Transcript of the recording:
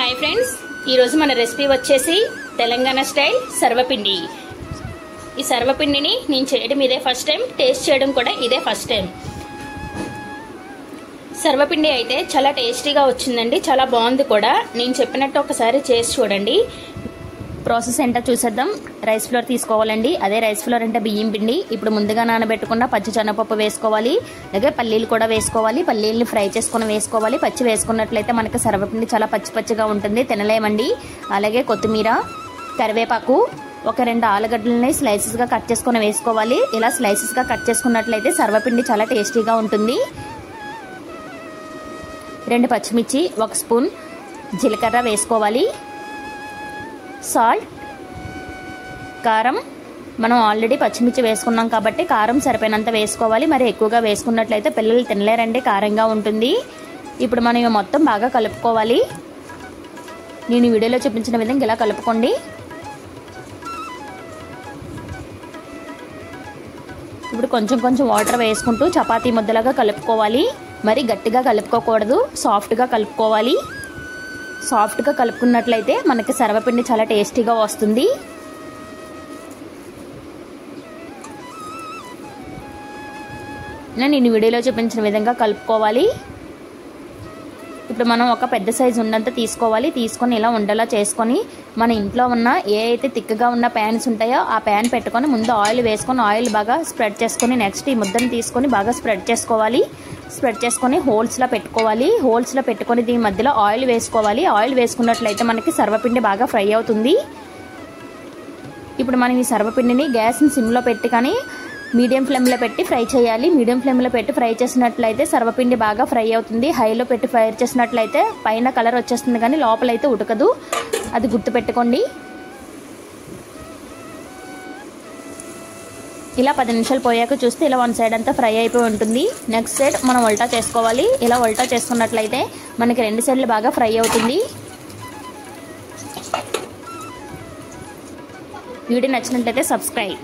Hi friends, ఈరోజు మన recipe వచ్చేసి తెలంగాణ స్టైల్ సర్వపిండి. ఈ సర్వపిండిని నేను చేయడం ఇదే ఫస్ట్ టైం, టేస్ట్ చేయడం కూడా ఇదే ఫస్ట్ టైం. సర్వపిండి అయితే చాలా టేస్టీగా వచ్చిందండి, చాలా బాగుంది కూడా. నేను చెప్పినట్టు ఒకసారి చేసి చూడండి. ప్రాసెస్ ఏంటో చూసేద్దాం. రైస్ ఫ్లోర్ తీసుకోవాలండి. అదే రైస్ ఫ్లోర్ అంటే బియ్యం పిండి. ఇప్పుడు ముందుగా నానబెట్టుకున్న పచ్చి శనగపప్పు వేసుకోవాలి. అలాగే పల్లీలు కూడా వేసుకోవాలి. పల్లీల్ని ఫ్రై చేసుకుని వేసుకోవాలి. పచ్చి వేసుకున్నట్లయితే మనకి సర్వపిండి చాలా పచ్చి పచ్చిగా ఉంటుంది, తినలేమండి. అలాగే కొత్తిమీర, కరివేపాకు, ఒక 2 ఆలుగడ్డలని స్లైసెస్గా కట్ చేసుకుని వేసుకోవాలి. ఇలా స్లైసెస్గా కట్ చేసుకున్నట్లయితే సర్వపిండి చాలా టేస్టీగా ఉంటుంది. 2 పచ్చిమిర్చి, 1 స్పూన్ జీలకర్ర వేసుకోవాలి. సాల్ట్, కారం, మనం ఆల్రెడీ పచ్చిమిర్చి వేసుకున్నాం కాబట్టి కారం సరిపోయినంత వేసుకోవాలి. మరి ఎక్కువగా వేసుకున్నట్లయితే పిల్లలు తినలేరండి, కారంగా ఉంటుంది. ఇప్పుడు మనం ఇవి మొత్తం బాగా కలుపుకోవాలి. నేను ఈ వీడియోలో చూపించిన విధంగా ఇలా కలుపుకోండి. ఇప్పుడు కొంచెం కొంచెం వాటర్ వేసుకుంటూ చపాతీ ముద్దలాగా కలుపుకోవాలి. మరి గట్టిగా కలుపుకోకూడదు, సాఫ్ట్గా కలుపుకోవాలి. సాఫ్ట్గా కలుపుకున్నట్లయితే మనకి సర్వపిండి చాలా టేస్టీగా వస్తుంది. నేను ఈ వీడియోలో చూపించిన విధంగా కలుపుకోవాలి. ఇప్పుడు మనం ఒక పెద్ద సైజు ఉన్నంత తీసుకోవాలి. తీసుకొని ఇలా ఉండలా చేసుకొని మన ఇంట్లో ఉన్న ఏ అయితే తిక్కగా ఉన్న ప్యాన్స్ ఉంటాయో ఆ ప్యాన్ పెట్టుకొని ముందు ఆయిల్ వేసుకొని ఆయిల్ బాగా స్ప్రెడ్ చేసుకొని నెక్స్ట్ ఈ ముద్దను తీసుకొని బాగా స్ప్రెడ్ చేసుకోవాలి. స్ప్రెడ్ చేసుకొని హోల్స్లో పెట్టుకోవాలి. హోల్స్లో పెట్టుకొని దీని మధ్యలో ఆయిల్ వేసుకోవాలి. ఆయిల్ వేసుకున్నట్లయితే మనకి సర్వపిండి బాగా ఫ్రై అవుతుంది. ఇప్పుడు మనం ఈ సర్వపిండిని గ్యాస్ని సిమ్లో పెట్టి కానీ మీడియం ఫ్లేమ్లో పెట్టి ఫ్రై చేయాలి. మీడియం ఫ్లేమ్లో పెట్టి ఫ్రై చేసినట్లయితే సర్వపిండి బాగా ఫ్రై అవుతుంది. హైలో పెట్టి ఫ్రై చేసినట్లయితే పైన కలర్ వచ్చేస్తుంది కానీ లోపలైతే ఉడకదు, అది గుర్తుపెట్టుకోండి. ఇలా 10 నిమిషాలు పోయాక చూస్తే ఇలా 1 సైడ్ అంతా ఫ్రై అయిపోయి ఉంటుంది. నెక్స్ట్ సైడ్ మనం ఉల్టా చేసుకోవాలి. ఇలా ఉల్టా చేసుకున్నట్లయితే మనకి 2 సైడ్లు బాగా ఫ్రై అవుతుంది. వీడియో నచ్చినట్లయితే సబ్స్క్రైబ్.